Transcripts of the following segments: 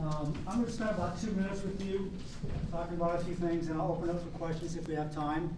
I'm going to spend about 2 minutes with you talking about a few things, and I'll open up for questions if we have time.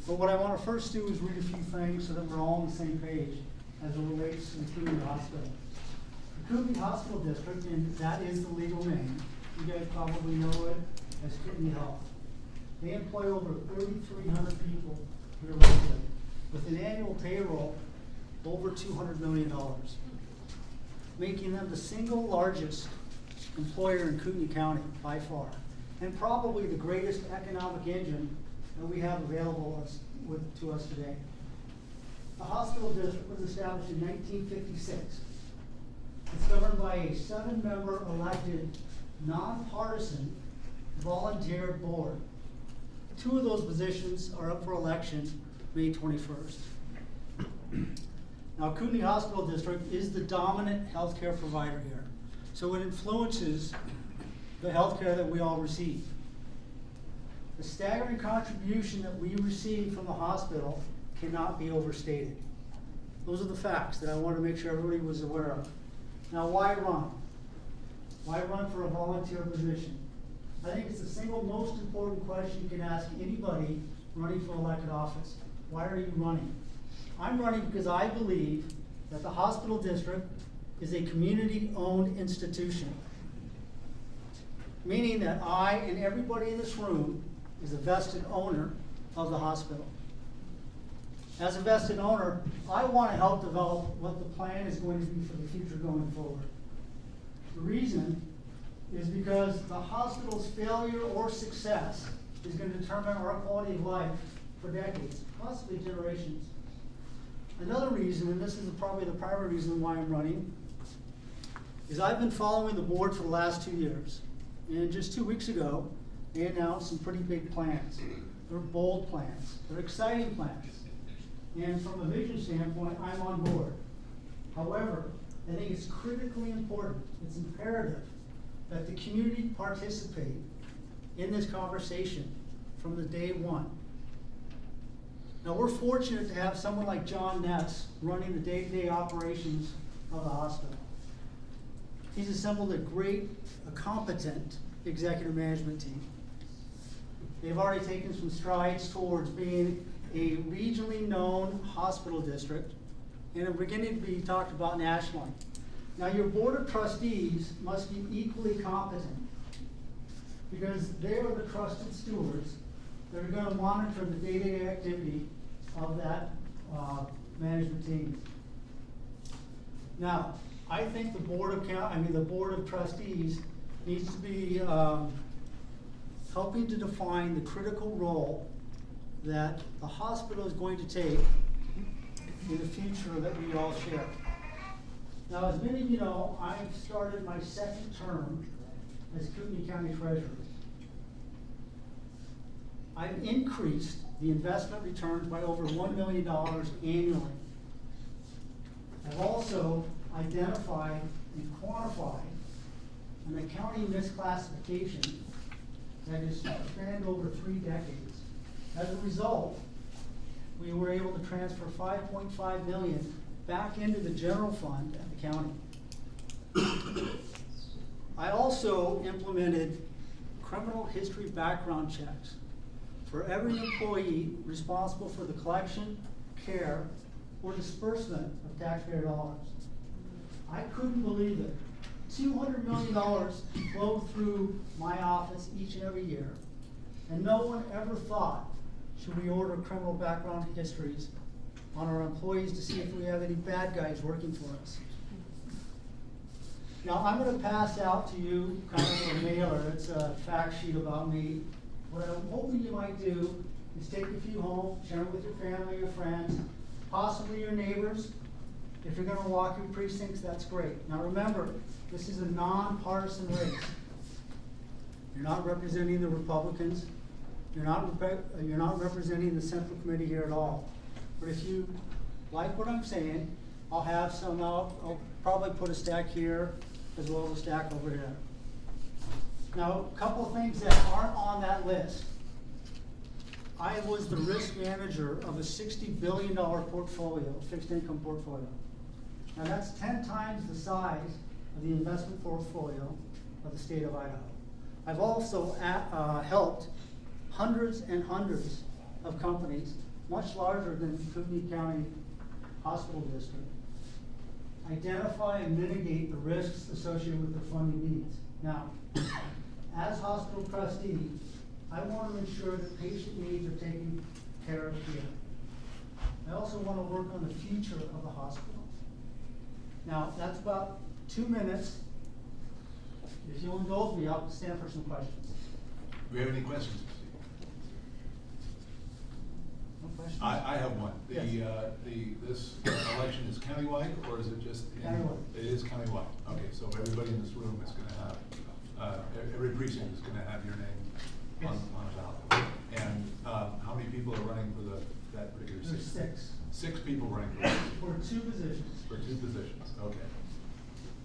But what I want to first do is read a few things so that we're all on the same page as it relates to the Kootenai Hospital. The Kootenai Hospital District, and that is the legal name, you guys probably know it as Kootenai Health. They employ over 3,300 people here locally, with an annual payroll over $200 million, making them the single largest employer in Kootenai County by far, and probably the greatest economic engine that we have available to us today. The hospital district was established in 1956. It's governed by a 7-member elected, nonpartisan, volunteer board. 2 of those positions are up for election May 21st. Now, Kootenai Hospital District is the dominant healthcare provider here, so it influences the healthcare that we all receive. The staggering contribution that we receive from the hospital cannot be overstated. Those are the facts that I want to make sure everybody was aware of. Now, why run? Why run for a volunteer position? I think it's the single most important question you can ask anybody running for elected office. Why are you running? I'm running because I believe that the hospital district is a community-owned institution, meaning that I and everybody in this room is a vested owner of the hospital. As a vested owner, I want to help develop what the plan is going to be for the future going forward. The reason is because the hospital's failure or success is going to determine our quality of life for decades, possibly generations. Another reason, and this is probably the primary reason why I'm running, is I've been following the board for the last 2 years. And just 2 weeks ago, they announced some pretty big plans. They're bold plans. They're exciting plans. And from a vision standpoint, I'm on board. However, I think it's critically important, it's imperative, that the community participate in this conversation from the day one. Now, we're fortunate to have someone like John Ness running the day-to-day operations of the hospital. He's assembled a competent executive management team. They've already taken some strides towards being a regionally known hospital district and are beginning to be talked about nationally. Now, your board of trustees must be equally competent because they are the trusted stewards that are going to monitor the day-to-day activity of that management team. Now, I think the board of trustees needs to be helping to define the critical role that the hospital is going to take in the future that we all share. Now, as many of you know, I've started my 2nd term as Kootenai County Treasurer. I've increased the investment returns by over $1 million annually. I've also identified and quantified an accounting misclassification that has spanned over 3 decades. As a result, we were able to transfer $5.5 million back into the general fund at the county. I also implemented criminal history background checks for every employee responsible for the collection, care, or disbursement of taxpayer dollars. I couldn't believe it. $200 million flowed through my office each and every year, and no one ever thought, should we order criminal background histories on our employees to see if we have any bad guys working for us. Now, I'm going to pass out to you kind of a mailer. It's a fact sheet about me. What I'm hoping you might do is take a few home, share them with your family, your friends, possibly your neighbors. If you're going to walk your precincts, that's great. Now remember, this is a nonpartisan race. You're not representing the Republicans. You're not representing the Central Committee here at all. But if you like what I'm saying, I'll have some out. I'll probably put a stack here as well as a stack over here. Now, a couple of things that aren't on that list. I was the risk manager of a $60 billion portfolio, fixed income portfolio. Now that's 10 times the size of the investment portfolio of the state of Idaho. I've also helped hundreds and hundreds of companies, much larger than Kootenai County Hospital District, identify and mitigate the risks associated with their funding needs. Now, as hospital trustee, I want to ensure that patient needs are taken care of here. I also want to work on the future of the hospital. Now, that's about 2 minutes. If you'll indulge me, I'll stand for some questions. Do we have any questions? No questions? I have one. Yes. This election is countywide, or is it just? Countywide. It is countywide. Okay, so everybody in this room is gonna have, every precinct is gonna have your name on a ballot. And, how many people are running for that particular seat? There's 6. 6 people running for it. For 2 positions. For 2 positions, okay.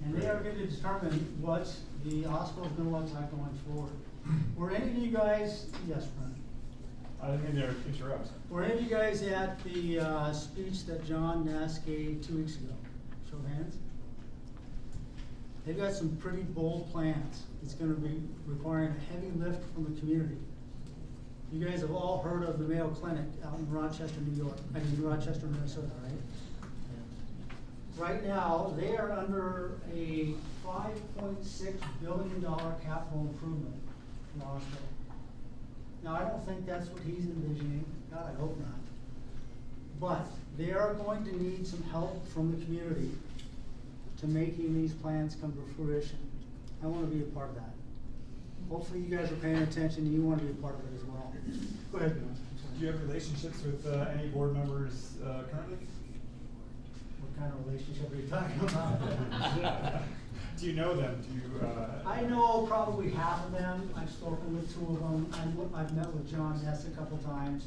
And they are going to determine what the hospital's gonna look like going forward. Were any of you guys, yes, Brent? I didn't mean to interrupt. Were any of you guys at the speech that John Ness gave 2 weeks ago? Show of hands. They've got some pretty bold plans. It's gonna be requiring a heavy lift from the community. You guys have all heard of the Mayo Clinic out in Rochester, New York, Rochester, Minnesota, right? Right now, they are under a $5.6 billion capital improvement in the hospital. Now, I don't think that's what he's envisioning. God, I hope not. But they are going to need some help from the community to making these plans come to fruition. I want to be a part of that. Hopefully you guys are paying attention and you want to be a part of it as well. Go ahead, Bill. Do you have relationships with any board members currently? What kind of relationship are you talking about? Do you know them? Do you? I know probably half of them. I've spoken with 2 of them. I've met with John Ness a couple times.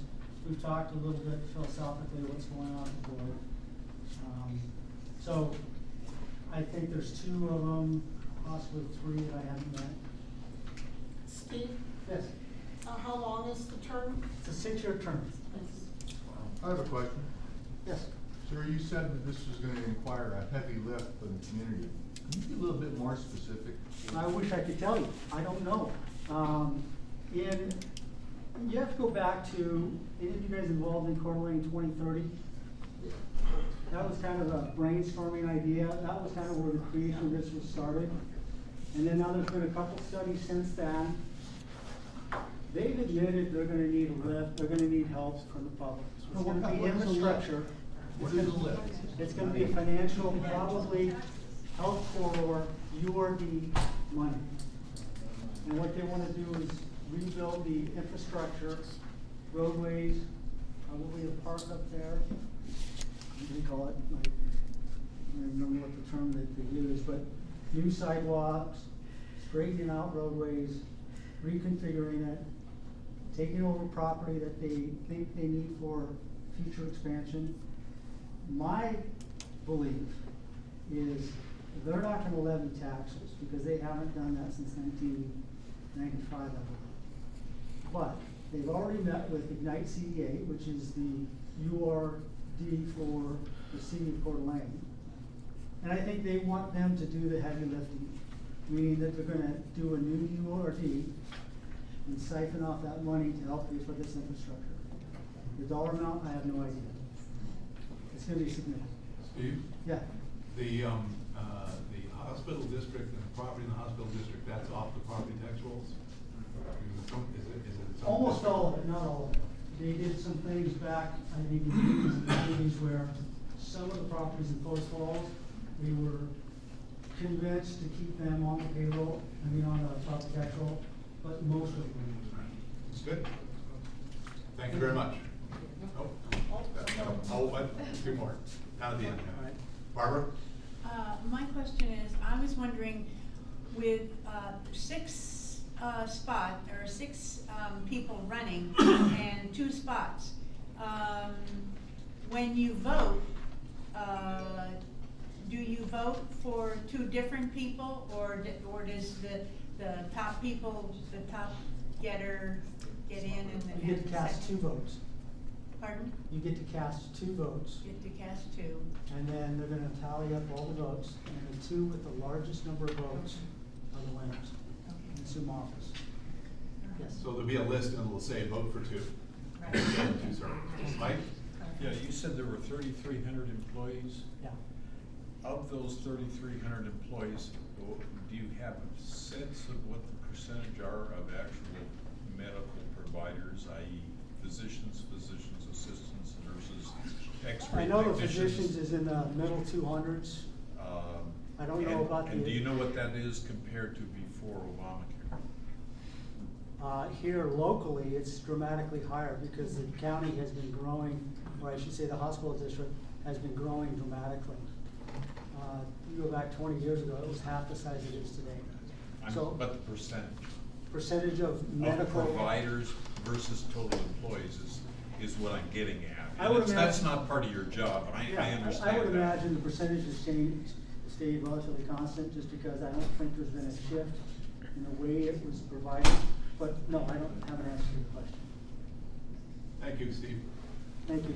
We've talked a little bit philosophically what's going on at the board. So I think there's 2 of them, possibly 3 that I haven't met. Steve, Yes, how long is the term? it's a 6-year term. I have a question. Yes. Sir, you said that this was gonna require a heavy lift for the community. Can you be a little bit more specific? I wish I could tell you. I don't know. You have to go back to, any of you guys involved in Kootenai in 2030? That was kind of a brainstorming idea. That was kind of where the creation of this was started. And then now there's been a couple studies since then. They've admitted they're gonna need a lift, they're gonna need help from the public. So it's gonna be What is a lift? infrastructure. What is a lift? It's gonna be a financial, probably health corridor, URD money. And what they wanna do is rebuild the infrastructure, roadways, probably a park up there. What do you call it? Like, I don't remember what the term that they use, but new sidewalks, straightening out roadways, reconfiguring it, taking over property that they think they need for future expansion. My belief is they're not gonna levy taxes because they haven't done that since 1995, I believe. But they've already met with Ignite CDA, which is the URD for the city of Coeur d'Alene. And I think they want them to do the heavy lifting, meaning that they're gonna do a new URD and siphon off that money to help pay for this infrastructure. The dollar amount, I have no idea. It's gonna be significant. Steve? Yeah, The hospital district and the property in the hospital district, that's off the property tax rolls? Is it? almost all of it, not all of it. They did some things back, I think, in the 80s where some of the properties in Post Falls, we were convinced to keep them on the payroll, on the property tax roll, but most of them. It's good. Thank you very much. Oh, what? 2 more. Down at the end. All right. Barbara? My question is, I was wondering, with 6 people running and 2 spots, when you vote, do you vote for 2 different people, or does the top people, the top getter get in and then You get to have the cast second? 2 votes. Pardon? You get to cast 2 votes, Get to cast 2. and then they're gonna tally up all the votes, and the 2 with the largest number of votes are the winners in the Zoom office. Yes. So there'll be a list and it'll say vote for two. Right. Two services. Mike? Yeah, you said there were 3,300 employees. Yeah. Of those 3,300 employees, do you have a sense of what the percentage are of actual medical providers, i.e. physicians, physicians assistants, nurses, X-ray I know the technicians? physicians is in the middle 200s. I don't know about And the- do you know what that is compared to before Obamacare? Here locally, it's dramatically higher because the county has been growing, or I should say the hospital district has been growing dramatically. You go back 20 years ago, it was half the size it is today. So But the percentage percentage of medical. of providers versus total employees is what I'm getting at. I would And that's imagine- not part of your job, and Yeah, I understand that. I would imagine the percentage has stayed relatively constant, just because I don't think there's been a shift in the way it was provided. But no, I don't have an answer to your question. Thank you, Steve. Thank you.